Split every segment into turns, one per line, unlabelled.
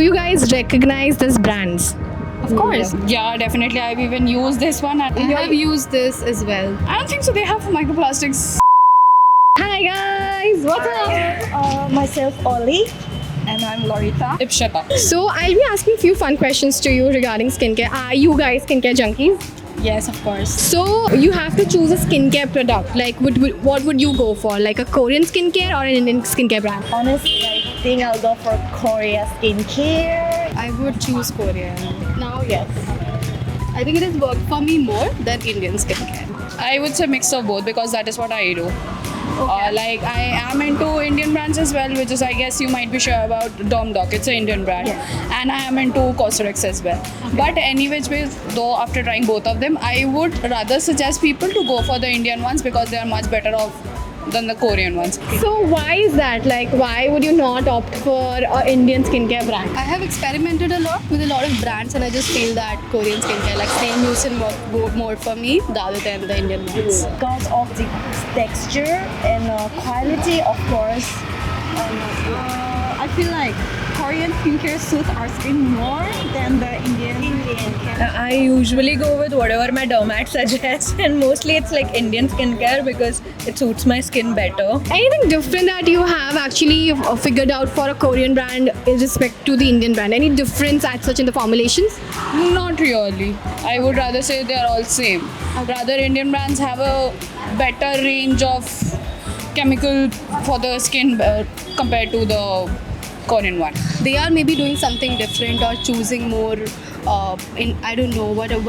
you guys recognize these brands?
Of course.
Yeah, definitely. I've even used this one.
I have used this as well.
I don't think so. They have microplastics.
Hi guys, what's up?
Myself, Ollie.
And I'm Lorita. Ipshita.
So I'll be asking few fun questions to you regarding skincare. Are you guys skincare junkies?
Yes, of course.
So you have to choose a skincare product. Like, what would you go for? Like a Korean skincare or an Indian skincare brand?
Honestly, I think I'll go for Korea skincare.
I would choose Korean.
Now, yes.
I think it has worked for me more than Indian skincare.
I would say mix of both because that is what I do. Like I am into Indian brands as well, which is I guess you might be sure about Domdoc. It's an Indian brand, and I am into Cosrx as well. But any which ways, though, after trying both of them, I would rather suggest people to go for the Indian ones because they are much better off than the Korean ones.
So why is that? Like, why would you not opt for an Indian skincare brand?
I have experimented a lot with a lot of brands, and I just feel that Korean skincare, like same use and work more for me rather than the Indian ones.
Because of the texture and quality, of course.
I feel like Korean skincare suits our skin more than the Indian.
I usually go with whatever my dermat suggests, and mostly it's like Indian skincare because it suits my skin better.
Anything different that you have actually figured out for a Korean brand in respect to the Indian brand? Any difference as such in the formulations?
Not really. I would rather say they are all same. Rather, Indian brands have a better range of chemical for the skin compared to the Korean one.
They are maybe doing something different or choosing more in I don't know whatever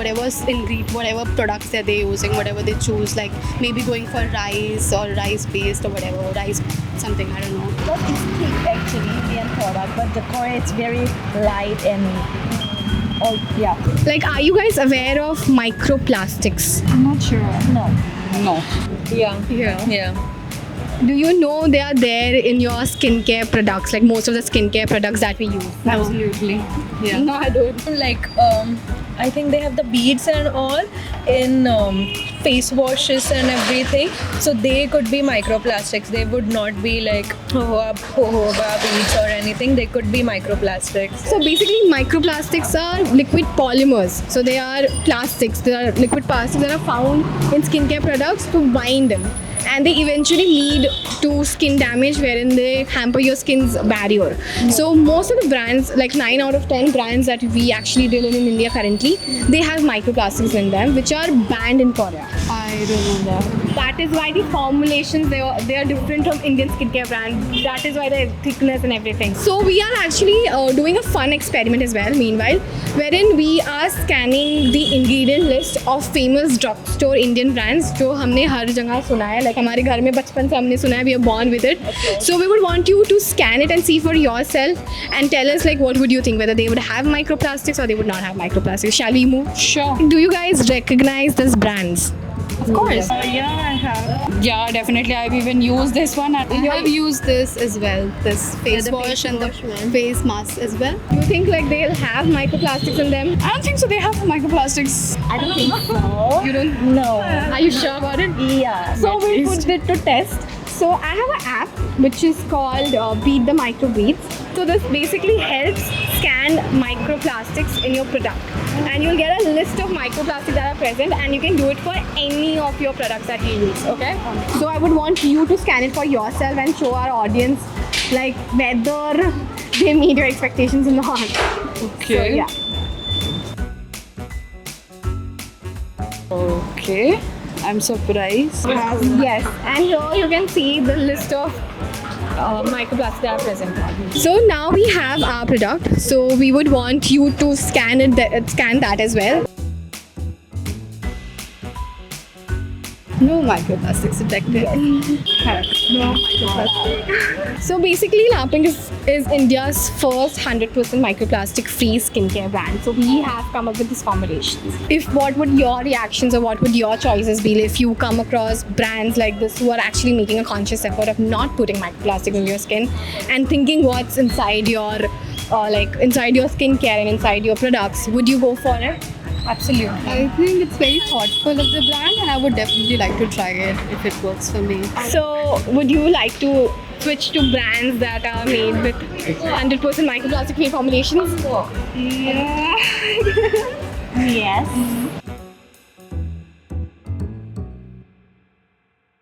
products that they're using, whatever they choose, like maybe going for rice or rice based or whatever, rice something, I don't know.
Not it's thick actually, Indian product, but the Korea is very light and yeah.
Like, are you guys aware of microplastics?
I'm not sure.
No.
No.
Yeah.
Do you know they are there in your skincare products, like most of the skincare products that we use?
Absolutely. Yeah.
No, I don't.
Like, I think they have the beads and all in face washes and everything. So they could be microplastics. They would not be like jojoba beads or anything. They could be microplastics.
So basically, microplastics are liquid polymers. So they are plastics. They are liquid plastics that are found in skincare products to bind them. And they eventually lead to skin damage wherein they hamper your skin's barrier. So most of the brands, like 9 out of 10 brands that we actually deal in India currently, they have microplastics in them which are banned in Korea.
I don't know that.
That is why the formulations, they are different from Indian skincare brands. That is why the thickness and everything. So we are actually doing a fun experiment as well, meanwhile, wherein we are scanning the ingredient list of famous drugstore Indian brands जो हमने हर जगह सुना है, like हमारे घर में बचपन से हमने सुना है, we are born with it. So we would want you to scan it and see for yourself and tell us like what would you think, whether they would have microplastics or they would not have microplastics. Shall we move?
Sure.
Do you guys recognize these brands?
Of course.
Yeah, I have.
Yeah, definitely. I've even used this one.
I have used this as well, this face
the
wash
face
and the
wash one.
face mask as well.
You think like they'll have microplastics in them?
I don't think so. They have microplastics.
I don't think so.
You don't?
No.
Are you sure about it?
Yeah.
So we'll put it to test. So I have an app which is called Beat the Microbeads. So this basically helps scan microplastics in your product. And you'll get a list of microplastics that are present and you can do it for any of your products that you use, okay? So I would want you to scan it for yourself and show our audience like whether they meet your expectations or not.
Okay.
So yeah.
Okay. I'm surprised.
Yes, and here you can see the list of microplastics that are present. So now we have our product. So we would want you to scan that as well.
No microplastics detected.
No microplastic. So basically, Laping is India's first 100% microplastic-free skincare brand. So we have come up with this formulation. What would your reactions or what would your choices be if you come across brands like this who are actually making a conscious effort of not putting microplastic in your skin and thinking what's inside your inside your skincare and inside your products? Would you go for it?
Absolutely.
I think it's very thoughtful of the brand, and I would definitely like to try it if it works for me.
So would you like to switch to brands that are made with 100% microplastic free formulations?
Yes.